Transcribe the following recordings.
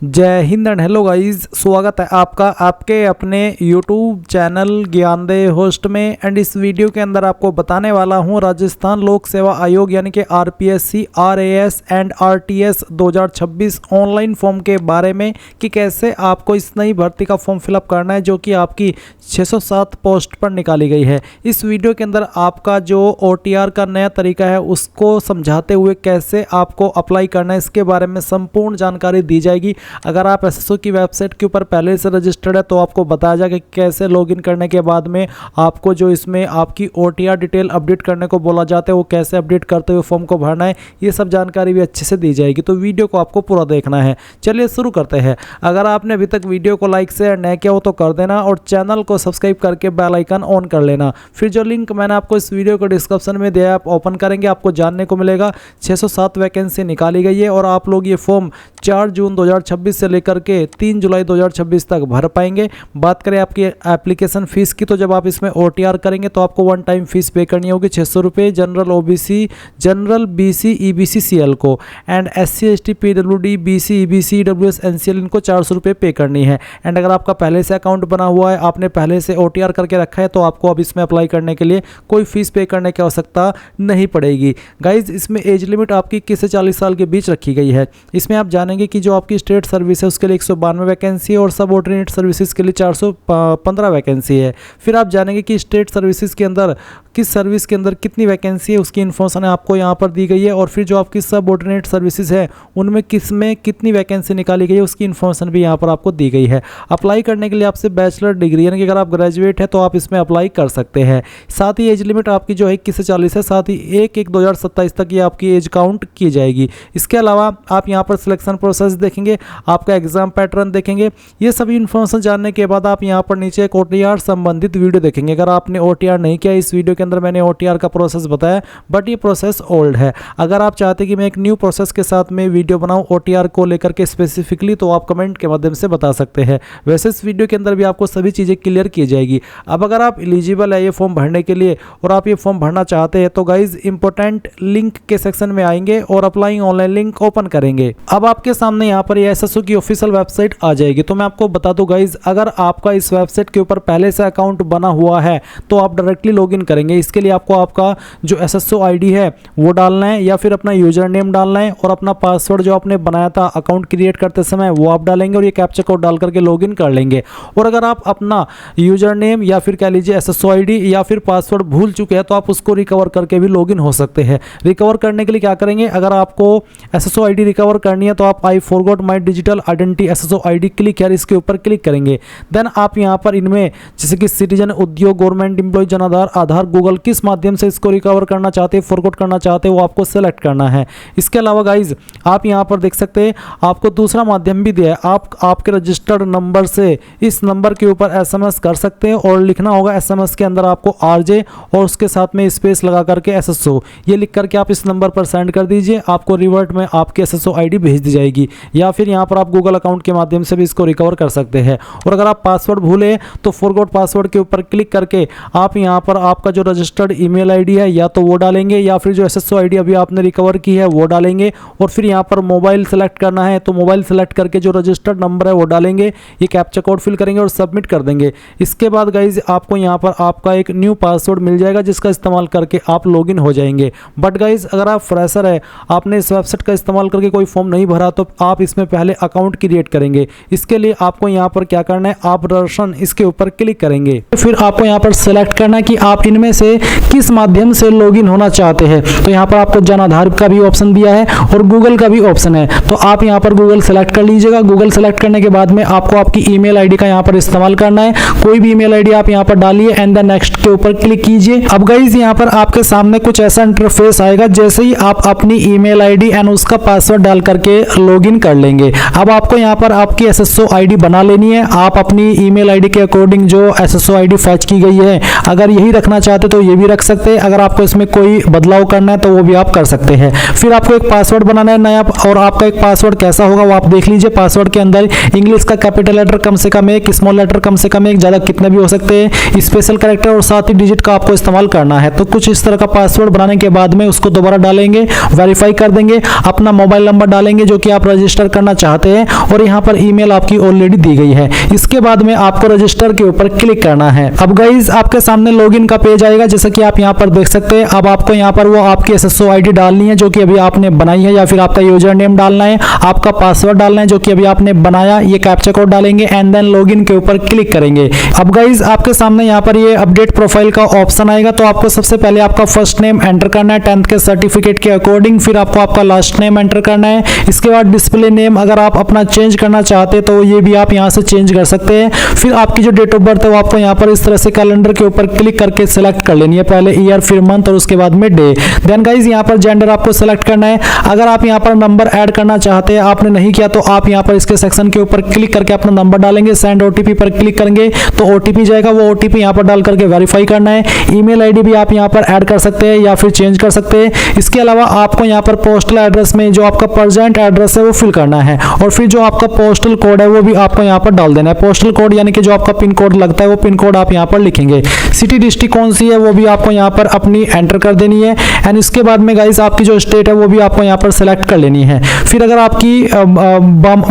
जय Hind and hello guys, स्वागत है आपका आपके अपने यूट्यूब चैनल ज्ञानदेव होस्ट में। एंड इस वीडियो के अंदर आपको बताने वाला हूं राजस्थान लोक सेवा आयोग यानी कि RPSC, RAS and RTS 2026 online form के बारे में कि कैसे आपको इस नई भर्ती का फॉर्म फिलअप करना है जो कि आपकी 607 पोस्ट पर निकाली गई है। इस वीडियो के अंदर आपका जो ओटीआर का नया तरीका है उसको समझाते हुए कैसे आपको अप्लाई करना है इसके बारे में संपूर्ण जानकारी दी जाएगी। अगर आप एसएसओ की वेबसाइट के ऊपर पहले से रजिस्टर्ड है तो आपको बताया जाएगा कि कैसे लॉगिन करने के बाद में आपको जो इसमें आपकी ओटीआर डिटेल अपडेट करने को बोला जाता है वो कैसे अपडेट करते हुए फॉर्म को भरना है, ये सब जानकारी भी अच्छे से दी जाएगी। तो वीडियो को आपको पूरा देखना है। चलिए शुरू करते हैं। अगर आपने अभी तक वीडियो को लाइक से न किया हो तो कर देना और चैनल को सब्सक्राइब करके बेल आइकन ऑन कर लेना। फिर जो लिंक मैंने आपको इस वीडियो को डिस्क्रिप्शन में दिया है आप ओपन करेंगे, आपको जानने को मिलेगा 607 वैकेंसी निकाली गई है और आप लोग ये फॉर्म 4 जून 2026 से लेकर के 3 जुलाई 2026 तक भर पाएंगे। बात करें आपकी एप्लीकेशन फीस की तो जब आप इसमें ओटीआर करेंगे तो आपको वन टाइम फीस पे करनी होगी 600 रुपये general OBC, general BC EBC CL को, and SC ST PWD BC EBC EWS NCL इनको 400 रुपये पे करनी है। एंड अगर आपका पहले से अकाउंट बना हुआ है, आपने पहले से ओटीआर करके रखा है तो आपको अब इसमें अप्लाई करने के लिए कोई फीस पे करने की आवश्यकता नहीं पड़ेगी। गाइज इसमें एज लिमिट आपकी 21 से 40 साल के बीच रखी गई है। इसमें आप जानेंगे कि जो आपकी स्टेट सर्विस है उसके लिए 192 वैकेंसी है और सब ऑर्डिनेट सर्विसेज के लिए 415 वैकेंसी है। फिर आप जानेंगे कि स्टेट सर्विसेज के अंदर किस सर्विस के अंदर कितनी वैकेंसी है उसकी इन्फॉर्मेशन आपको यहाँ पर दी गई है। और फिर जो आपकी सब ऑर्डिनेट सर्विसेज है उनमें किस में कितनी वैकेंसी निकाली गई है उसकी इन्फॉर्मेशन भी यहाँ पर आपको दी गई है। अप्लाई करने के लिए आपसे बैचलर डिग्री यानी कि अगर आप ग्रेजुएट है तो आप इसमें अप्लाई कर सकते हैं। साथ ही एज लिमिट आपकी जो है 21 से 40 है, साथ ही 1/1/2027 तक ये आपकी एज काउंट की जाएगी। इसके अलावा आप यहाँ पर सिलेक्शन प्रोसेस देखेंगे, आपका एग्जाम पैटर्न देखेंगे। ये सभी इन्फॉर्मेशन जानने के बाद आप यहाँ पर नीचे एक ओटीआर संबंधित वीडियो देखेंगे। अगर आपने ओटीआर नहीं किया, इस वीडियो के अंदर मैंने ओटीआर का प्रोसेस बताया बट ये प्रोसेस ओल्ड है। अगर आप चाहते कि मैं एक न्यू प्रोसेस के साथ में वीडियो बनाऊं ओटीआर को लेकर के स्पेसिफिकली तो आप कमेंट के माध्यम से बता सकते हैं। वैसे इस वीडियो के अंदर भी आपको सभी चीज़ें क्लियर की जाएगी। अब अगर आप एलिजिबल है ये फॉर्म भरने के लिए और आप ये फॉर्म भरना चाहते हैं तो गाइज इंपॉर्टेंट लिंक के सेक्शन में आएंगे और अप्लाई ऑनलाइन लिंक ओपन करेंगे। अब आपके सामने यहाँ पर एसएसओ की ऑफिशियल वेबसाइट आ जाएगी। तो मैं आपको बता दूं गाइज, अगर आपका इस वेबसाइट के ऊपर पहले से अकाउंट बना हुआ है तो आप डायरेक्टली लॉगिन करेंगे। इसके लिए आपको आपका जो एसएसओ आईडी है वो डालना है या फिर अपना यूजर नेम डालना है और अपना पासवर्ड जो आपने बनाया था अकाउंट क्रिएट करते समय वो आप डालेंगे और ये कैप्चा कोड डाल करके लॉगिन कर लेंगे। और अगर आप अपना यूजर नेम या फिर कह लीजिए एसएसओ आईडी या फिर पासवर्ड भूल चुके हैं तो आप उसको रिकवर करके भी लॉगिन हो सकते हैं। रिकवर करने के लिए क्या करेंगे, अगर आपको एसएसओ आईडी रिकवर करनी है तो आप I forgot my digital identity SSO ID click है, इसके ऊपर क्लिक करेंगे। देन आप यहां पर इनमें जैसे कि सिटीजन, उद्योग, गवर्नमेंट एम्प्लॉय, जन आधार, आधार, गूगल किस माध्यम से इसको रिकवर करना चाहते हैं, फॉरगॉट करना चाहते हैं वो आपको सेलेक्ट करना है। इसके अलावा गाइज आप यहां पर देख सकते हैं आपको दूसरा माध्यम भी दिया है। आप आपके रजिस्टर्ड नंबर से इस नंबर के ऊपर एसएमएस कर सकते हैं और लिखना होगा एसएमएस के अंदर आपको आरजे और उसके साथ में स्पेस लगा करके एसएसओ ये लिख करके आप इस नंबर पर सेंड कर दीजिए। आपको रिवर्ट में आपकी एसएसओ आईडी भेज दी जाएगी या फिर यहां पर आप गूगल अकाउंट के माध्यम से भी इसको रिकवर कर सकते हैं। और अगर आप पासवर्ड भूले तो फॉरगॉट पासवर्ड के ऊपर क्लिक करके आप यहां पर आपका जो रजिस्टर्ड ईमेल आईडी है या तो वो डालेंगे या फिर जो एसएसओ आईडी अभी आपने रिकवर की है वो डालेंगे। और फिर यहां पर मोबाइल सेलेक्ट करना है तो मोबाइल सेलेक्ट करके जो रजिस्टर्ड नंबर है वो डालेंगे, ये कैप्चा कोड फिल करेंगे और सबमिट कर देंगे। इसके बाद गाइज आपको यहां पर आपका एक न्यू पासवर्ड मिल जाएगा जिसका इस्तेमाल करके आप लॉगिन हो जाएंगे। बट गाइज अगर आप फ्रेशर है, आपने इस वेबसाइट का इस्तेमाल करके कोई फॉर्म नहीं भरा तो आप इसमें पहले अकाउंट क्रिएट करेंगे। इसके लिए आपको यहाँ पर क्या करना है, आप दर्शन इसके ऊपर क्लिक करेंगे। फिर आपको यहाँ पर सेलेक्ट करना है कि आप इनमें से किस माध्यम से लॉगिन होना चाहते हैं। तो यहाँ पर आपको जन आधार का भी ऑप्शन दिया है और गूगल का भी ऑप्शन है। तो आप यहाँ पर गूगल सेलेक्ट कर लीजिएगा। गूगल सेलेक्ट करने के बाद में आपको आपकी ईमेल आईडी का यहाँ पर इस्तेमाल करना है। कोई भी ईमेल आईडी आप यहाँ पर डालिए एंड द नेक्स्ट के ऊपर क्लिक कीजिए। अब गाइज यहाँ पर आपके सामने कुछ ऐसा इंटरफेस आएगा जैसे ही आप अपनी ईमेल आईडी एंड उसका पासवर्ड डाल करके लॉगिन कर लेंगे। अब आपको यहाँ पर आपकी एसएसओ आईडी बना लेनी है। आप अपनी ईमेल आईडी के अकॉर्डिंग जो एसएसओ आईडी फैच की गई है अगर यही रखना चाहते तो ये भी रख सकते हैं। अगर आपको इसमें कोई बदलाव करना है तो वो भी आप कर सकते हैं। फिर आपको एक पासवर्ड बनाना है नया और आपका एक पासवर्ड कैसा होगा वो आप देख लीजिए। पासवर्ड के अंदर इंग्लिश का कैपिटल लेटर कम से कम एक, स्मॉल लेटर कम से कम एक, ज़्यादा कितने भी हो सकते हैं, स्पेशल कैरेक्टर और साथ ही डिजिट का आपको इस्तेमाल करना है। तो कुछ इस तरह का पासवर्ड बनाने के बाद में उसको दोबारा डालेंगे, वेरीफाई कर देंगे, अपना मोबाइल नंबर डालेंगे जो कि आप रजिस्टर करना चाहते हैं और यहाँ पर ईमेल आपकी ऑलरेडी दी गई है। इसके बाद में आपको रजिस्टर के ऊपर क्लिक करना है। अब गाइज आपके सामने लॉगिन का पेज आएगा, जैसा कि आप यहाँ पर देख सकते हैं। अब आपको यहाँ पर वो आपकी SSO ID डालनी है जो कि अभी आपने बनाई है, या फिर आपका यूजर नेम डालना है, आपका पासवर्ड डालना है जो कि अभी आपने बनाया, ये कैप्चा कोड डालेंगे एंड देन लॉगिन के ऊपर क्लिक करेंगे। अब गाइज आपके सामने यहाँ पर ये अपडेट प्रोफाइल का ऑप्शन आएगा। तो आपको सबसे पहले आपका फर्स्ट नेम एंटर करना है 10th के सर्टिफिकेट के अकॉर्डिंग, फिर आपको आपका लास्ट नेम एंटर करना है। इसके बाद डिस्प्ले नेम अगर आप अपना चेंज करना चाहते हैं तो ये भी आप यहाँ से चेंज कर सकते हैं। फिर आपकी जो डेट ऑफ बर्थ है वो आपको यहाँ पर इस तरह से कैलेंडर के ऊपर क्लिक करके सिलेक्ट कर लेनी है, पहले ईयर फिर मंथ और उसके बाद में डे। देन गाइज यहाँ पर जेंडर आपको सिलेक्ट करना है। अगर आप यहाँ पर नंबर ऐड करना चाहते हैं, आपने नहीं किया तो आप यहाँ पर इसके सेक्शन के ऊपर क्लिक करके अपना नंबर डालेंगे, सेंड OTP पर क्लिक करेंगे तो OTP जाएगा, वो OTP यहाँ पर डाल करके वेरीफाई करना है। ईमेल ID भी आप यहाँ पर ऐड कर सकते हैं या फिर चेंज कर सकते हैं। इसके अलावा आपको यहाँ पर पोस्टल एड्रेस में जो आपका प्रेजेंट एड्रेस है वो फिल करना है, और फिर जो आपका पोस्टल कोड है वो भी आपको यहाँ पर डाल देना है। पोस्टल कोड यानी कि जो आपका पिन कोड लगता है वो पिन कोड आप यहाँ पर लिखेंगे। सिटी डिस्ट्रिक्ट कौन सी है वो भी आपको यहाँ पर अपनी एंटर कर देनी है। एंड इसके बाद में गाइस आपकी जो स्टेट है वो भी आपको यहाँ पर सेलेक्ट कर लेनी है। फिर अगर आपकी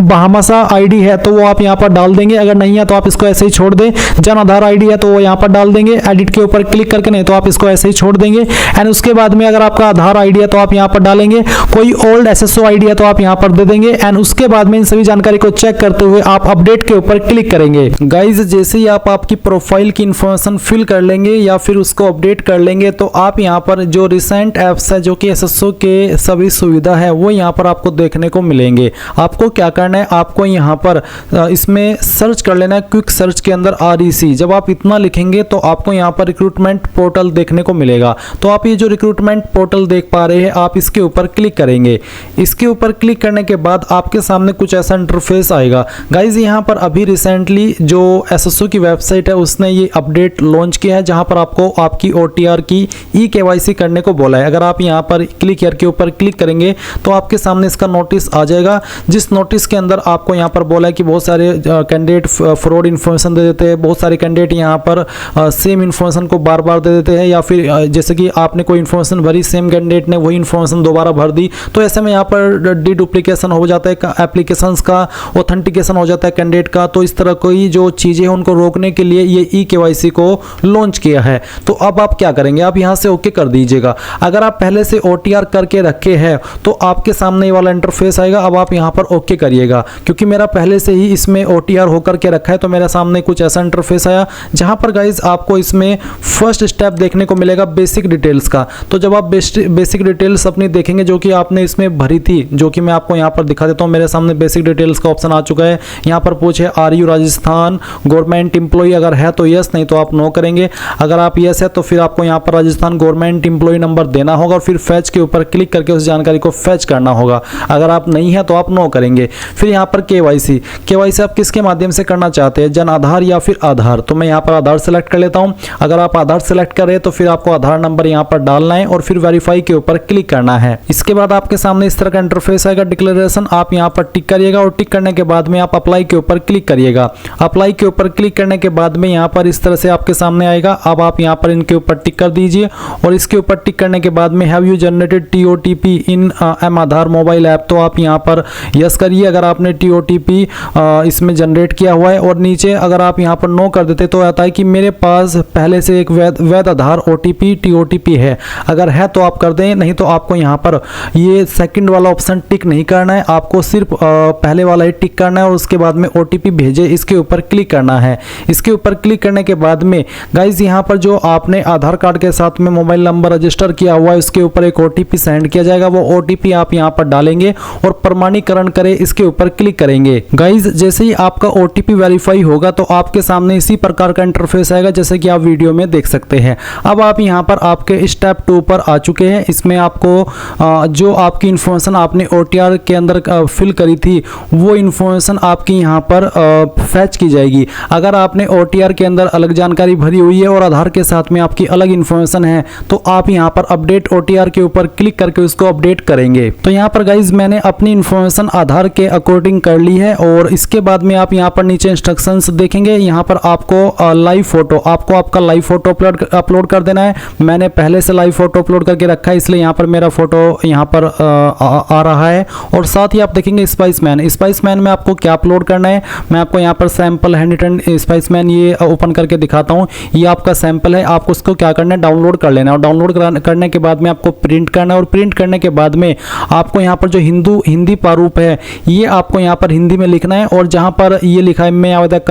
बहामासा ID है तो वो आप यहाँ पर डाल देंगे, अगर नहीं है तो आप इसको ऐसे ही छोड़ दें। जन आधार ID है तो वो यहाँ पर डाल देंगे, एडिट के ऊपर क्लिक करके, नहीं तो आप इसको ऐसे ही छोड़ देंगे। एंड उसके बाद में अगर आपका आधार ID है तो आप यहाँ पर डालेंगे, कोई ओल्ड SSO ID है तो आप यहाँ पर दे देंगे। एंड उसके बाद में इन सभी जानकारी को चेक करते हुए आप अपडेट के ऊपर क्लिक करेंगे। गाइज जैसे ही आप आपकी प्रोफाइल की इंफॉर्मेशन फिल कर लेंगे या फिर उसको अपडेट कर लेंगे तो आप यहाँ पर जो रिसेंट ऐप्स है जो कि SSO के सभी सुविधा है वो यहाँ पर आपको देखने को मिलेंगे। आपको क्या करना है, आपको यहाँ पर इसमें सर्च कर लेना है, क्विक सर्च के अंदर REC। जब आप इतना लिखेंगे तो आपको यहाँ पर रिक्रूटमेंट पोर्टल देखने को मिलेगा। तो आप ये जो रिक्रूटमेंट पोर्टल देख पा रहे हैं, आप इसके ऊपर क्लिक करेंगे। इसके ऊपर क्लिक करने के बाद आपके सामने कुछ ऐसा इंटरफेस आएगा। गाइज यहाँ पर अभी रिसेंटली जो SSO की वेबसाइट है उसने ये अपडेट लॉन्च किया है, जहाँ पर आपको आपकी OTR की eKYC करने को बोला है। अगर आप यहाँ पर क्लिक हियर के ऊपर क्लिक करेंगे तो आपके सामने इसका नोटिस आ जाएगा, जिस नोटिस के अंदर आपको यहाँ पर बोला है कि बहुत सारे कैंडिडेट फ्रॉड इन्फॉर्मेशन दे देते हैं, बहुत सारे कैंडिडेट यहाँ पर सेम इन्फॉर्मेशन को बार बार दे देते हैं, या फिर जैसे कि आपने कोई इन्फॉर्मेशन भरी, सेम कैंडिडेट ने वही इन्फॉर्मेशन दोबारा भर दी, तो ऐसे में यहाँ पर डुप्लीकेशन हो जाता है, एप्लीकेशंस का ऑथेंटिकेशन हो जाता है कैंडिडेट का। तो इस तरह कोई जो चीज़ें हैं उनको रोकने के लिए ये eKYC को लॉन्च किया है। तो अब आप क्या करेंगे, आप यहाँ से ओके कर दीजिएगा। अगर आप पहले से OTR करके रखे हैं तो आपके सामने ये वाला इंटरफेस आएगा। अब आप यहाँ पर ओके करिएगा, क्योंकि मेरा पहले से ही इसमें OTR होकर के रखा है तो मेरे सामने कुछ ऐसा इंटरफेस आया, जहाँ पर गाइज आपको इसमें फर्स्ट स्टेप देखने को मिलेगा बेसिक डिटेल्स का। तो जब आप बेसिक डिटेल्स अपनी देखेंगे जो कि आपने इसमें भरी थी, जो कि मैं आपको यहाँ पर दिखा देता हूँ, मेरे सामने बेसिक डिटेल्स का ऑप्शन आ चुका है। यहाँ पर पूछे are you Rajasthan government employ, अगर है तो यस, नहीं तो आप नो करेंगे। अगर आप यस है तो फिर आपको यहाँ पर राजस्थान गवर्नमेंट एम्प्लॉय नंबर देना होगा और फिर फैच के ऊपर क्लिक करके उस जानकारी को फैच करना होगा। अगर आप नहीं है तो आप नो करेंगे। फिर यहाँ पर KYC आप किसके माध्यम से करना चाहते हैं, जन आधार या फिर आधार। तो मैं यहाँ पर आधार सेलेक्ट कर लेता हूँ। अगर आप आधार सेलेक्ट करें तो फिर आपको आधार नंबर यहाँ पर डालना है और फिर वेरीफाई के ऊपर क्लिक करना है। इसके बाद आपके सामने इस तरह का इंटरफेस आएगा, डिक्लेरेशन। आप यहाँ पर टिक करिएगा और टिक करने के बाद में आप अप्लाई के ऊपर क्लिक करिएगा। अप्लाई के ऊपर क्लिक करने के बाद में यहाँ पर इस तरह से आपके सामने आएगा। अब आप यहाँ पर इनके ऊपर टिक कर दीजिए और इसके ऊपर टिक करने के बाद में have you generated TOTP in M Aadhaar mobile app, तो आप यहाँ पर यस करिए अगर आपने TOTP इसमें जनरेट किया हुआ है। और नीचे अगर आप यहाँ पर नो कर देते तो आता है कि मेरे पास पहले से एक वैध आधार OTP TOTP है। अगर है तो आप कर दें, नहीं तो आपको यहाँ पर ये सेकंड वाला ऑप्शन टिक नहीं करना है, आपको सिर्फ पहले वाला ही टिक करना है और उसके बाद में OTP भेजे इसके ऊपर क्लिक करना है। इसके ऊपर क्लिक करने के बाद में गाइज यहाँ पर जो आपने आधार कार्ड के साथ में मोबाइल नंबर रजिस्टर किया हुआ है उसके ऊपर एक OTP सेंड किया जाएगा। वो OTP आप यहाँ पर डालेंगे और प्रमाणीकरण करें इसके ऊपर क्लिक करेंगे। गाइज जैसे ही आपका OTP वेरीफाई होगा तो आपके सामने इसी प्रकार का इंटरफेस आएगा जैसे कि आप वीडियो में देख सकते हैं। अब आप यहाँ पर आपके स्टेप 2 पर आ चुके हैं। इसमें आपको जो आपकी इंफॉर्मेशन आपने OTR के अंदर फिल करी थी वो इंफॉर्मेशन आपकी यहाँ पर फैच की जाएगी। अगर आपने OTR के अंदर अलग जानकारी भरी हुई है और आधार के साथ में आपकी अलग इंफॉर्मेशन है तो आप यहाँ पर अपडेट OTR के ऊपर क्लिक करके उसको अपडेट करेंगे। तो यहाँ पर गाइज मैंने अपनी इंफॉर्मेशन आधार के अकॉर्डिंग कर ली है और इसके बाद में आप यहाँ पर नीचे इंस्ट्रक्शंस देखेंगे। यहाँ पर आपको लाइव फोटो, आपको आपका लाइव फोटो अपलोड कर देना है। मैंने पहले से लाइव फोटो अपलोड करके रखा है इसलिए यहाँ पर मेरा फोटो यहाँ पर आ रहा है। और साथ ही आप देखेंगे स्पाइसमैन। स्पाइसमैन में आपको क्या अपलोड करना है, मैं आपको यहाँ पर सैंपल हैंड रिटन स्पाइसमैन ये ओपन करके दिखाता हूँ। ये आपका सैंपल है, आपको उसको क्या करना है, डाउनलोड कर लेना है। और डाउनलोड करने के बाद में आपको प्रिंट करना है, और प्रिंट करने के बाद में आपको यहाँ पर जो हिंदी प्रारूप है ये आपको यहाँ पर हिंदी में लिखना है। और जहाँ पर ये लिखा है मैं आवेदक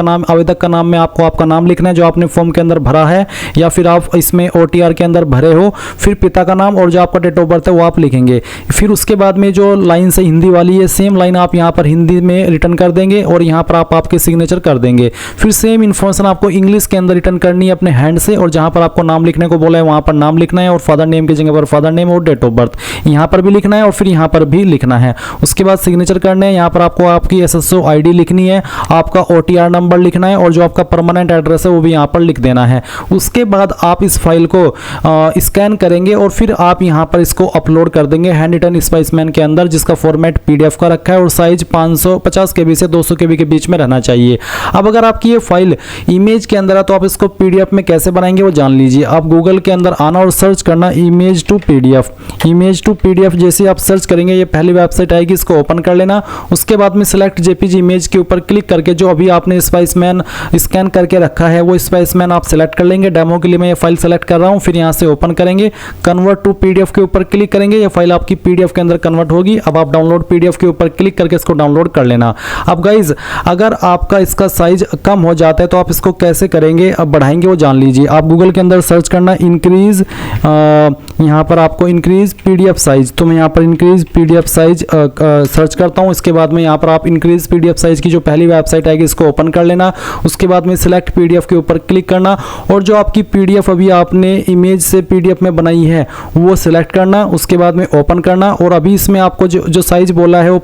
का नाम में आपको आपका नाम लिखना है जो आपने फॉर्म के अंदर भरा है, या फिर आप इसमें OTR के अंदर भरे हो। फिर पिता का नाम और जो आपका डेट ऑफ बर्थ है वो आप लिखेंगे। फिर उसके बाद में जो लाइन से हिंदी वाली है सेम लाइन आप यहाँ पर हिंदी में रिटर्न कर देंगे, और यहाँ पर आप आपके सिग्नेचर कर देंगे। फिर सेम इन्फॉर्मेशन आपको इंग्लिश के अंदर रिटर्न करनी है अपने हैंड से, और जहाँ पर आपको नाम लिखने को बोला है वहाँ पर नाम लिखना है, और फादर नेम की जगह पर फादर नेम और डेट ऑफ बर्थ यहाँ पर भी लिखना है, और फिर यहाँ पर भी लिखना है। उसके बाद सिग्नेचर करने हैं। यहाँ पर आपको आपकी SSO ID लिखनी है, आपका OTR नंबर लिखना है, और जो आपका परमानेंट एड्रेस है वो भी यहाँ पर लिख देना है। उसके बाद आप इस फाइल को स्कैन करेंगे, और फिर आप यहाँ पर इसको अपलोड कर देंगे हैंड रिटन स्पाइसमैन के अंदर, जिसका फॉर्मेट PDF का रखा है, और साइज 550 KB से 200 KB के बीच में रहना चाहिए। अब अगर आपकी ये फाइल इमेज के अंदर है तो आप इसको PDF में कैसे बनाएंगे वो जान लीजिए। आप गूगल के अंदर आना और सर्च करना इमेज टू PDF। जैसे आप सर्च करेंगे ये पहली वेबसाइट आएगी, इसको ओपन कर लेना। उसके बाद में सिलेक्ट JPG इमेज के ऊपर क्लिक करके जो अभी आपने स्पाइसमैन स्कैन करके रखा है वो स्पाइसमैन आप सेलेक्ट कर लेंगे। डेमो के लिए मैं ये फाइल सेलेक्ट कर रहा हूँ। फिर यहाँ से ओपन करेंगे, कन्वर्ट टू PDF के ऊपर क्लिक करेंगे, ये फाइल आपकी PDF के अंदर कन्वर्ट होगी। अब आप डाउनलोड PDF के ऊपर क्लिक करके इसको डाउनलोड कर लेना। अब गाइज अगर आपका इसका साइज कम हो जाता है तो आप इसको कैसे करेंगे, अब बढ़ाएंगे वो जान लीजिए। आप गूगल के अंदर सर्च करना इंक्रीज, यहाँ पर आपको इंक्रीज PDF साइज, तो मैं यहाँ पर इंक्रीज PDF साइज सर्च करता हूँ। इसके बाद में यहाँ पर आप इंक्रीज PDF साइज की जो पहली वेबसाइट आएगी इसको ओपन कर लेना। उसके बाद में सिलेक्ट PDF के ऊपर क्लिक करना, और जो आपकी PDF अभी आपने इमेज से PDF में बनाई है वो सिलेक्ट करना। उसके बाद में ओपन करना, और अभी इसमें आपको जो साइज बोला है वो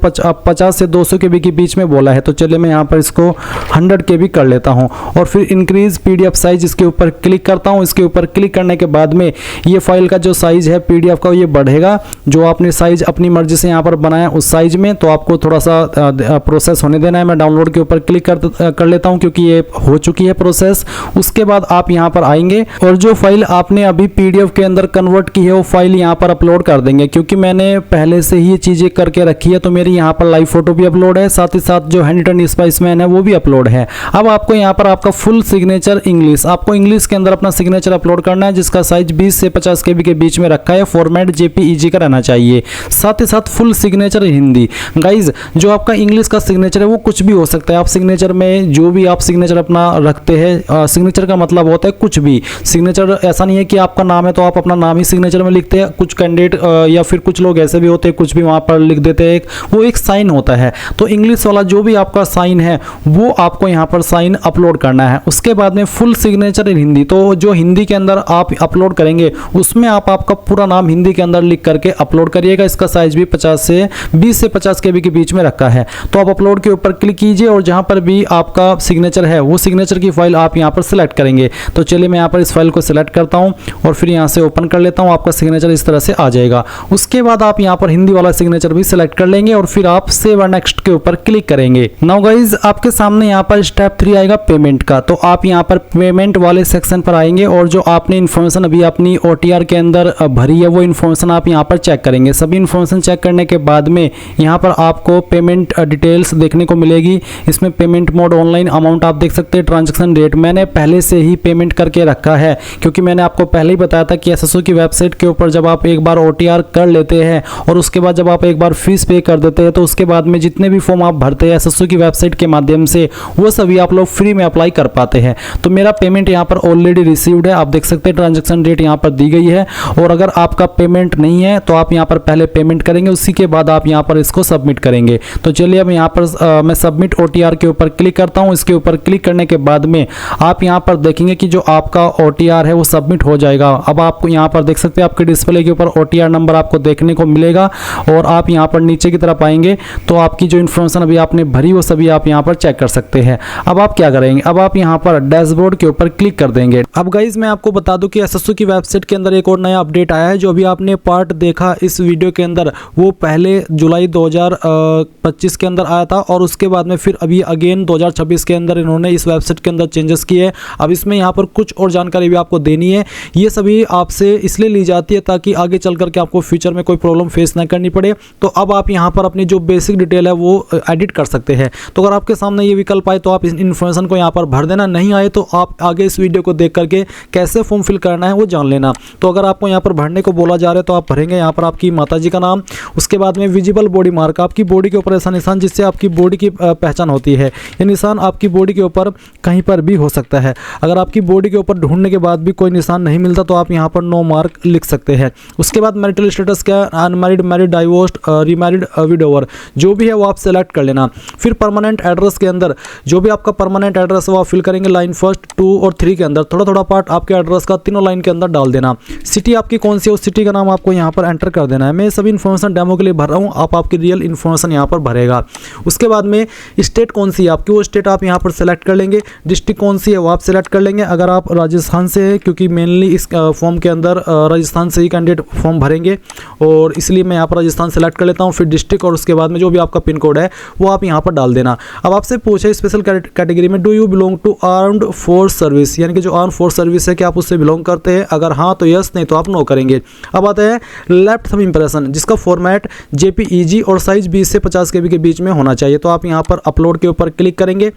50 से 200 KB के बीच में बोला है, तो चलिए मैं यहाँ पर इसको 100 KB कर लेता हूँ। और फिर इंक्रीज PDF साइज इसके ऊपर क्लिक करता हूँ। इसके ऊपर क्लिक करने के बाद में ये फाइल का जो साइज है PDF का ये बढ़ेगा, जो आपने साइज अपनी मर्जी से यहाँ पर बनाया उस साइज में, तो आपको थोड़ा सा प्रोसेस होने देना है। मैं डाउनलोड के ऊपर क्लिक कर लेता हूँ क्योंकि ये हो चुकी है प्रोसेस। उसके बाद आप यहाँ पर आएंगे और जो फाइल आपने अभी PDF के अंदर कन्वर्ट की है वो फाइल यहाँ पर अपलोड कर देंगे। क्योंकि मैंने पहले से ही ये चीज़ें करके रखी है तो मेरी यहाँ पर लाइव फोटो भी अपलोड है, साथ ही साथ जो हैंड रिटन स्पाइसमैन है वो भी अपलोड है। अब आपको यहाँ पर आपका फुल सिग्नेचर इंग्लिश, आपको इंग्लिश के अंदर अपना सिग्नेचर अपलोड करना है, जिसका साइज 20 से 50 KB के बीच में रखा है। फॉर्मेट JPEG का रहना चाहिए। साथ ही साथ फुल सिग्नेचर हिंदी। गाइज जो आपका इंग्लिश का सिग्नेचर है वो कुछ भी हो सकता है। आप सिग्नेचर में जो भी आप सिग्नेचर अपना रखते हैं, सिग्नेचर का मतलब होता है कुछ भी। सिग्नेचर ऐसा नहीं है कि आपका नाम है तो आप अपना नाम ही सिग्नेचर में लिखते हैं। कुछ कैंडिडेट या फिर कुछ लोग ऐसे भी होते हैं कुछ भी वहाँ पर लिख देते हैं, वो एक साइन होता है। तो इंग्लिश वाला जो भी आपका साइन है वो आपको यहाँ पर साइन अपलोड करना है। उसके बाद में फुल सिग्नेचर इन हिंदी, तो जो हिंदी के अंदर आप अपलोड करेंगे उसमें आप आपका पूरा नाम हिंदी के अंदर लिख करके अपलोड करिएगा। इसका साइज भी 20 से 50 KB के बीच में रखा है। तो आप अपलोड के ऊपर क्लिक कीजिए और जहाँ पर भी आपका सिग्नेचर है वो सिग्नेचर की फाइल आप यहाँ पर सिलेक्ट करेंगे। तो चलिए मैं यहाँ पर इस फाइल को सिलेक्ट करता हूँ और फिर यहाँ से ओपन कर लेता हूँ। आपका सिग्नेचर इस तरह से आ जाएगा। उसके बाद आप यहाँ पर हिंदी वाला सिग्नेचर भी सिलेक्ट कर लेंगे और फिर आप सेव एंड नेक्स्ट के ऊपर क्लिक करेंगे। नाउ गाइज आपके सामने यहाँ पर स्टेप 3 आएगा पेमेंट का। तो आप यहाँ पर पेमेंट वाले सेक्शन पर आएंगे और जो आपने इन्फॉर्मेशन अभी अपनी OTR के अंदर भरी है वो इन्फॉर्मेशन आप यहाँ पर चेक करेंगे। सभी इन्फॉर्मेशन चेक करने के बाद में यहाँ पर आपको पेमेंट डिटेल्स देखने को मिलेगी। इसमें पेमेंट मोड ऑनलाइन, अमाउंट आप देख सकते हैं, ट्रांजैक्शन रेट मैंने पहले से ही पेमेंट करके रखा है क्योंकि मैंने आपको पहले ही बताया था कि SSO की वेबसाइट के ऊपर जब आप एक बार OTR कर लेते हैं और उसके बाद जब आप एक बार फीस पे कर देते हैं तो उसके बाद में जितने भी फॉर्म आप भरते हैं SSO की वेबसाइट के माध्यम से वो सभी आप लोग फ्री में अप्लाई कर पाते हैं। तो मेरा पेमेंट यहाँ पर ऑलरेडी रिसीव्ड है, आप देख सकते हैं ट्रांजैक्शन रेट यहाँ पर दी गई है। और अगर आपका पेमेंट नहीं है तो आप यहाँ पर पहले पेमेंट करेंगे, उसी के बाद आप यहाँ पर इसको सबमिट करेंगे। तो चलिए अब यहाँ पर मैं सबमिट OTR के ऊपर क्लिक करता हूँ। इसके ऊपर क्लिक करने के बाद में आप यहाँ पर देखेंगे कि जो आपका OTR है वो सबमिट हो जाएगा। अब आपको यहाँ पर देख सकते हैं आपके डिस्प्ले के ऊपर OTR नंबर आपको देखने को मिलेगा और आप यहाँ पर नीचे की तरफ आएंगे तो आपकी जो इन्फॉर्मेशन अभी आपने भरी वो सभी आप यहाँ पर चेक कर सकते हैं। अब आप क्या करेंगे, अब आप यहाँ पर डैशबोर्ड के ऊपर क्लिक कर देंगे। अब गाइज मैं आपको बता दूं कि SSO की वेबसाइट के अंदर एक और नया अपडेट आया है। जो अभी आपने पार्ट देखा इस वीडियो के अंदर वो पहले जुलाई 2025 के अंदर आया था और उसके बाद में फिर अभी अगेन 2026 के अंदर इन्होंने इस वेबसाइट के अंदर चेंजेस किए। अब इसमें यहाँ पर कुछ और जानकारी भी आपको देनी है। ये सभी आपसे इसलिए ली जाती है ताकि आगे चल करके आपको फ्यूचर में कोई प्रॉब्लम फेस ना करनी पड़े। तो अब आप यहाँ पर अपनी जो बेसिक डिटेल है वो एडिट कर सकते हैं। तो अगर आपके सामने ये विकल्प आए तो आप इस इन्फॉर्मेशन को यहाँ पर भर देना, नहीं आए तो आप आगे इस वीडियो को देख करके कैसे फॉर्म फिल करना है वो जान लेना। तो अगर आपको यहाँ पर भरने को बोला जा रहा है तो आप भरेंगे यहाँ पर आपकी माताजी का नाम, उसके बाद में विजिबल बॉडी मार्क, आपकी बॉडी के ऊपर ऐसा निशान जिससे आपकी बॉडी की पहचान होती है। ये निशान आपकी बॉडी के ऊपर कहीं पर भी हो सकता है। अगर आपकी बॉडी के ऊपर ढूंढने के बाद भी कोई निशान नहीं मिलता तो आप यहाँ पर नो मार्क लिख सकते हैं। उसके बाद मैरिटल स्टेटस क्या, unmarried, married, divorced, remarried, widower, जो भी है वो आप सेलेक्ट कर लेना। फिर परमानेंट एड्रेस के अंदर जो भी आपका परमानेंट एड्रेस है वो आप फिल करेंगे लाइन 1, 2 और 3 के अंदर। थोड़ा थोड़ा पार्ट आपके एड्रेस का तीनों लाइन के अंदर डाल देना। सिटी आपकी कौन सी है उस सिटी का नाम आपको यहाँ पर एंटर कर देना है। मैं सभी इन्फॉर्मेशन डेमो के लिए भर रहा हूँ, आप आपकी रियल इन्फॉर्मेशन यहाँ पर भरेगा। उसके बाद में स्टेट कौन सी है आपकी, वो स्टेट आप यहाँ पर सेलेक्ट कर लेंगे। डिस्ट्रिक्ट कौन सी है वो आप सेलेक्ट कर लेंगे। अगर आप राजस्थान से है, क्योंकि मेनली इस फॉर्म के अंदर राजस्थान से ही कैंडिडेट फॉर्म भरेंगे और इसलिए मैं यहाँ पर राजस्थान सेलेक्ट कर लेता हूँ। फिर डिस्ट्रिक्ट और उसके बाद में जो भी आपका पिन कोड है वो आप यहाँ पर डाल देना। अब आपसे पूछे स्पेशल कैटेगरी में do you belong to armed force service, यानी कि जो आर्म फोर्स सर्विस है क्या आप उससे बिलोंग करते हैं। अगर हाँ तो यस, नहीं तो आप नो करेंगे। अब आता है लेफ्ट थंब इंप्रेशन, जिसका फॉर्मेट JPEG और साइज 20 से 50 KB के बीच में होना चाहिए। तो आप यहाँ पर अपलोड के ऊपर क्लिक करेंगे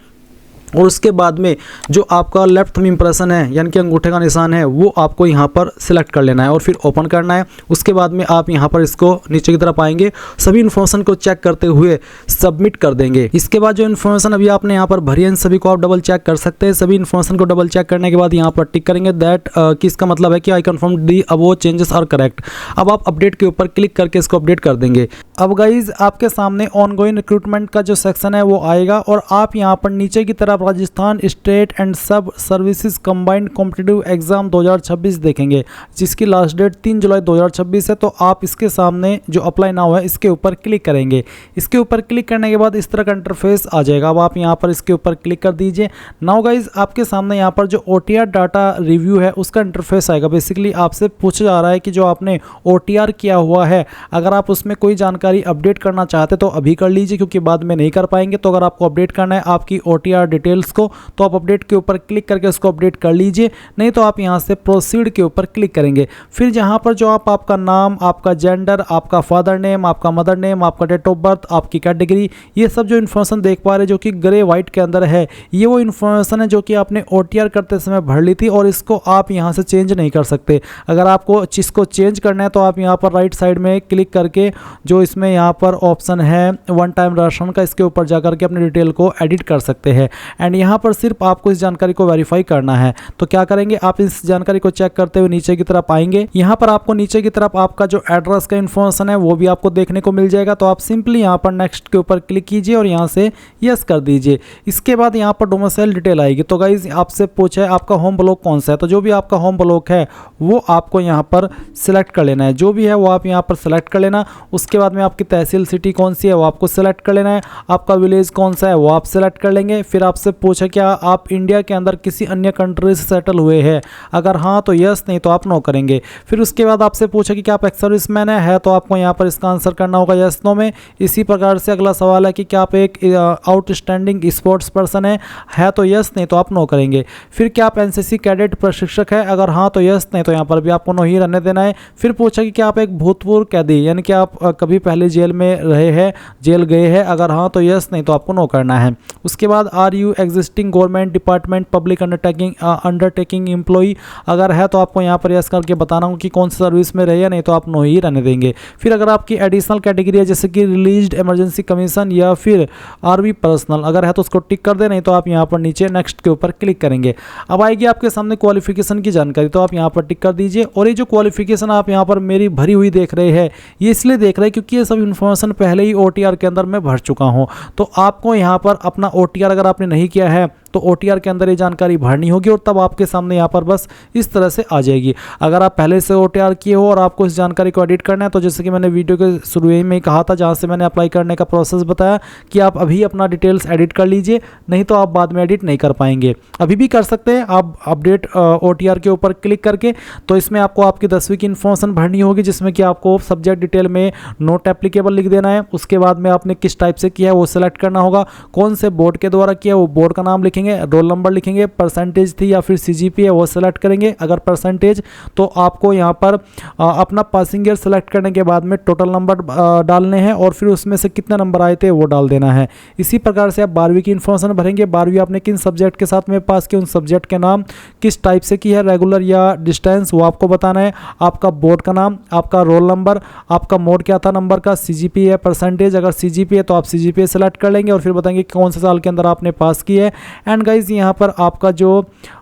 और उसके बाद में जो आपका लेफ्ट थंब इंप्रेशन है यानी कि अंगूठे का निशान है वो आपको यहाँ पर सिलेक्ट कर लेना है और फिर ओपन करना है। उसके बाद में आप यहाँ पर इसको नीचे की तरफ आएंगे, सभी इन्फॉर्मेशन को चेक करते हुए सबमिट कर देंगे। इसके बाद जो इन्फॉर्मेशन अभी आपने यहाँ पर भरी है इन सभी को आप डबल चेक कर सकते हैं। सभी इन्फॉर्मेशन को डबल चेक करने के बाद यहाँ पर टिक करेंगे दैट कि इसका मतलब है कि I confirm the above changes are correct. अब आप अपडेट के ऊपर क्लिक करके इसको अपडेट कर देंगे। अब गाइज आपके सामने ऑनगोइंग रिक्रूटमेंट का जो सेक्शन है वो आएगा और आप यहाँ पर नीचे की तरफ राजस्थान स्टेट एंड सब सर्विसेज कंबाइंड कॉम्पिटिटिव एग्जाम 2026 देखेंगे, जिसकी लास्ट डेट 3 जुलाई 2026 है। तो आप इसके सामने जो अप्लाई नाउ है इसके ऊपर क्लिक करेंगे। इसके ऊपर क्लिक करने के बाद इस तरह का इंटरफेस आ जाएगा। अब आप यहाँ पर इसके ऊपर क्लिक कर दीजिए। नाउ गाइज आपके सामने यहाँ पर जो OTR डाटा रिव्यू है उसका इंटरफेस आएगा। बेसिकली आपसे पूछा जा रहा है कि जो आपने OTR किया हुआ है अगर आप उसमें कोई जानकारी अपडेट करना चाहते तो अभी कर लीजिए, क्योंकि बाद में नहीं कर पाएंगे। तो अगर आपको अपडेट करना है आपकी OTR डिटेल्स को तो आप अपडेट के ऊपर क्लिक करके उसको अपडेट कर लीजिए, नहीं तो आप यहां से प्रोसीड के ऊपर क्लिक करेंगे। फिर जहां पर जो आपका नाम, आपका जेंडर, आपका फादर नेम, आपका मदर नेम, आपका डेट ऑफ बर्थ, आपकी कैटेगरी, ये सब जो इन्फॉर्मेशन देख पा रहे हैं जो कि ग्रे वाइट के अंदर है, ये वो इन्फॉर्मेशन है जो कि आपने OTR करते समय भर ली थी और इसको आप यहां से चेंज नहीं कर सकते। अगर आपको इसको चेंज करना है तो आप यहां पर राइट साइड में क्लिक करके जो इसमें यहां पर ऑप्शन है वन टाइम राशन का, इसके ऊपर जाकर के अपने डिटेल को एडिट कर सकते हैं। एंड यहाँ पर सिर्फ आपको इस जानकारी को वेरीफाई करना है। तो क्या करेंगे, आप इस जानकारी को चेक करते हुए नीचे की तरफ आएंगे। यहाँ पर आपको नीचे की तरफ आपका जो एड्रेस का इन्फॉर्मेशन है वो भी आपको देखने को मिल जाएगा। तो आप सिंपली यहाँ पर नेक्स्ट के ऊपर क्लिक कीजिए और यहाँ से यस कर दीजिए। इसके बाद यहाँ पर डोमिसाइल डिटेल आएगी। तो गाइज आपसे पूछा है आपका होम ब्लॉक कौन सा है, तो जो भी आपका होम ब्लॉक है वो आपको यहाँ पर सिलेक्ट कर लेना है। जो भी है वो आप यहाँ पर सिलेक्ट कर लेना। उसके बाद में आपकी तहसील सिटी कौन सी है वो आपको सिलेक्ट कर लेना है। आपका विलेज कौन सा है वो आप सिलेक्ट कर लेंगे। फिर आपसे पूछा क्या आप इंडिया के अंदर किसी अन्य कंट्री से सेटल हुए हैं, अगर हाँ तो यस, नहीं तो आप नो करेंगे। फिर उसके बाद आपसे पूछा कि क्या आप एक्स सर्विसमैन है तो आपको यहाँ पर इसका आंसर करना होगा यस नो में। इसी प्रकार से अगला सवाल है कि क्या आप एक आउटस्टैंडिंग स्पोर्ट्स पर्सन है तो यस, नहीं तो आप नो करेंगे। फिर क्या आप NCC कैडेट प्रशिक्षक है, अगर हाँ तो यस, नहीं तो यहाँ पर भी आपको नो ही रहने देना है। फिर पूछा कि क्या आप एक भूतपूर्व कैदी यानी कि आप कभी पहले जेल में रहे हैं, जेल गए हैं, अगर हाँ तो यस, नहीं तो आपको नो करना है। उसके बाद are you existing government department public undertaking employee, अगर है तो आपको यहाँ पर यस करके बताना होगा कि कौन सी सर्विस में रहे, नहीं तो आप नो ही रहने देंगे। फिर अगर आपकी एडिशनल कैटेगरी है जैसे कि रिलीज्ड इमरजेंसी कमीशन या फिर आर्मी पर्सनल, अगर है तो उसको टिक कर दे, नहीं तो आप यहाँ पर नीचे नेक्स्ट के ऊपर क्लिक करेंगे। अब आएगी आपके सामने क्वालिफिकेशन की जानकारी, तो आप यहाँ पर टिक कर दीजिए। और ये जो क्वालिफिकेशन आप यहाँ पर मेरी भरी हुई देख रहे हैं ये इसलिए देख रहे हैं क्योंकि ये सब इन्फॉर्मेशन पहले ही OTR के अंदर मैं भर चुका हूँ। तो आपको यहाँ पर अपना OTR अगर आपने नहीं किया है तो OTR के अंदर ये जानकारी भरनी होगी और तब आपके सामने यहाँ पर बस इस तरह से आ जाएगी। अगर आप पहले से OTR किए हो और आपको इस जानकारी को एडिट करना है तो जैसे कि मैंने वीडियो के शुरू में ही कहा था, जहाँ से मैंने अप्लाई करने का प्रोसेस बताया कि आप अभी अपना डिटेल्स एडिट कर लीजिए, नहीं तो आप बाद में एडिट नहीं कर पाएंगे। अभी भी कर सकते हैं आप अपडेट OTR के ऊपर क्लिक करके। तो इसमें आपको आपकी 10वीं की इन्फॉर्मेशन भरनी होगी, जिसमें कि आपको सब्जेक्ट डिटेल में नोट एप्लीकेबल लिख देना है। उसके बाद में आपने किस टाइप से किया है वो सिलेक्ट करना होगा, कौन से बोर्ड के द्वारा किया वो बोर्ड का नाम लिखेंगे, लिखेंगे, रोल नंबर लिखेंगे, परसेंटेज थी या फिर CGPA वो सेलेक्ट करेंगे। अगर परसेंटेज तो आपको यहाँ पर अपना पासिंग ईयर सेलेक्ट करने के बाद में टोटल नंबर डालने हैं और फिर उसमें से कितने नंबर आए थे वो डाल देना है। इसी प्रकार से आप 12वीं की इन्फॉर्मेशन भरेंगे, 12वीं आपने किन सब्जेक्ट के साथ में पास किया, उन सब्जेक्ट के नाम, किस टाइप से की है, रेगुलर या डिस्टेंस, वो आपको बताना है, आपका बोर्ड का नाम, आपका रोल नंबर, आपका मोड क्या था नंबर का, CGPA है, परसेंटेज, अगर CGPA तो आप CGPA सेलेक्ट कर लेंगे और फिर बताएंगे कौन से साल के अंदर आपने पास की है। एंड गाइज यहाँ पर आपका जो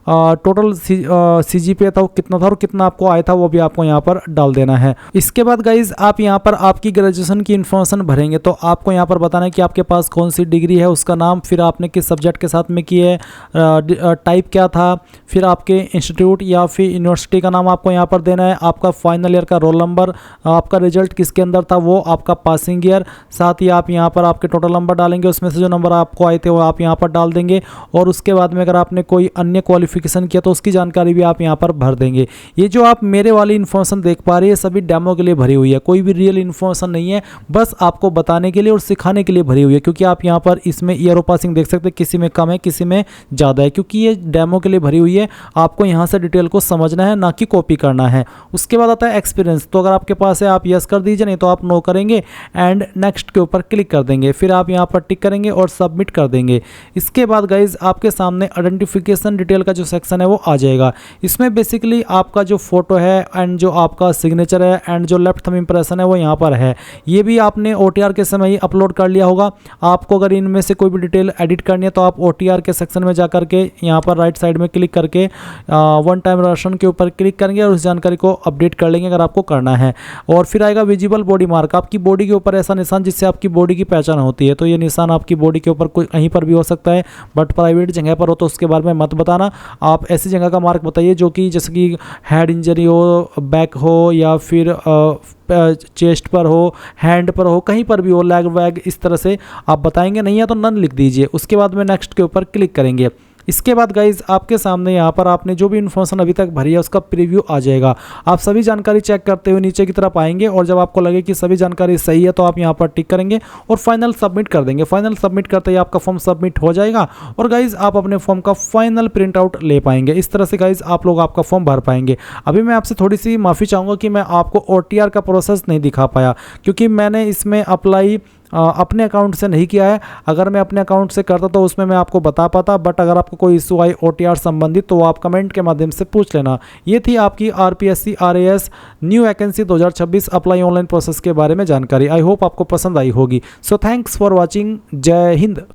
टोटल CGPA था वो कितना था और कितना आपको आया था वो भी आपको यहाँ पर डाल देना है। इसके बाद गाइज आप यहाँ पर आपकी ग्रेजुएशन की इन्फॉर्मेशन भरेंगे, तो आपको यहाँ पर बताना है कि आपके पास कौन सी डिग्री है, उसका नाम, फिर आपने किस सब्जेक्ट के साथ में की है, टाइप क्या था, फिर आपके इंस्टीट्यूट या फिर यूनिवर्सिटी का नाम आपको यहाँ पर देना है, आपका फाइनल ईयर का रोल नंबर, आपका रिजल्ट किसके अंदर था वो, आपका पासिंग ईयर, साथ ही आप यहाँ पर आपके टोटल नंबर डालेंगे, उसमें से जो नंबर आपको आए थे वो आप यहाँ पर डाल देंगे। और उसके बाद में अगर आपने कोई अन्य क्वालिफिकेशन किया तो उसकी जानकारी भी आप यहाँ पर भर देंगे। ये जो आप मेरे वाली इन्फॉर्मेशन देख पा रहे हैं सभी डेमो के लिए भरी हुई है, कोई भी रियल इन्फॉर्मेशन नहीं है, बस आपको बताने के लिए और सिखाने के लिए भरी हुई है। क्योंकि आप यहाँ पर इसमें ईयर ऑफ पासिंग देख सकते हैं, किसी में कम है किसी में ज़्यादा है, क्योंकि ये डेमो के लिए भरी हुई है। आपको यहाँ से डिटेल को समझना है, ना कि कॉपी करना है। उसके बाद आता है एक्सपीरियंस, तो अगर आपके पास है आप यस कर दीजिए, नहीं तो आप नो करेंगे एंड नेक्स्ट के ऊपर क्लिक कर देंगे, फिर आप यहाँ पर टिक करेंगे और सबमिट कर देंगे। इसके बाद गाइज आपके सामने आइडेंटिफिकेशन डिटेल का जो सेक्शन है वो आ जाएगा। इसमें बेसिकली आपका जो फोटो है एंड जो आपका सिग्नेचर है एंड जो लेफ्ट थंब इंप्रेशन है वो यहाँ पर है। ये भी आपने OTR के समय ही अपलोड कर लिया होगा। आपको अगर इनमें से कोई भी डिटेल एडिट करनी है तो आप OTR के सेक्शन में जा करके यहाँ पर राइट साइड में क्लिक करके वन टाइम राशन के ऊपर क्लिक करेंगे और उस जानकारी को अपडेट कर लेंगे अगर आपको करना है। और फिर आएगा विजिबल बॉडी मार्क, आपकी बॉडी के ऊपर ऐसा निशान जिससे आपकी बॉडी की पहचान होती है। तो ये निशान आपकी बॉडी के ऊपर कोई कहीं पर भी हो सकता है, बट प्राइवेट जगह पर हो तो उसके बारे में मत बताना। आप ऐसी जगह का मार्क बताइए जो कि जैसे कि हेड इंजरी हो, बैक हो या फिर चेस्ट पर हो, हैंड पर हो, कहीं पर भी हो, लेग वैग, इस तरह से आप बताएंगे। नहीं है तो नन लिख दीजिए। उसके बाद में नेक्स्ट के ऊपर क्लिक करेंगे। इसके बाद गाइज आपके सामने यहाँ पर आपने जो भी इन्फॉर्मेशन अभी तक भरी है उसका प्रीव्यू आ जाएगा। आप सभी जानकारी चेक करते हुए नीचे की तरफ आएंगे और जब आपको लगे कि सभी जानकारी सही है तो आप यहाँ पर टिक करेंगे और फाइनल सबमिट कर देंगे। फाइनल सबमिट करते ही आपका फॉर्म सबमिट हो जाएगा और गाइज आप अपने फॉर्म का फाइनल प्रिंट आउट ले पाएंगे। इस तरह से गाइज आप लोग आपका फॉर्म भर पाएंगे। अभी मैं आपसे थोड़ी सी माफ़ी चाहूँगा कि मैं आपको OTR का प्रोसेस नहीं दिखा पाया, क्योंकि मैंने इसमें अप्लाई अपने अकाउंट से नहीं किया है। अगर मैं अपने अकाउंट से करता तो उसमें मैं आपको बता पाता, बट अगर आपको कोई इशू आई OTR संबंधित तो आप कमेंट के माध्यम से पूछ लेना। ये थी आपकी RPSC RAS new vacancy 2026 apply online process के बारे में जानकारी। आई होप आपको पसंद आई होगी। So thanks for watching. जय हिंद।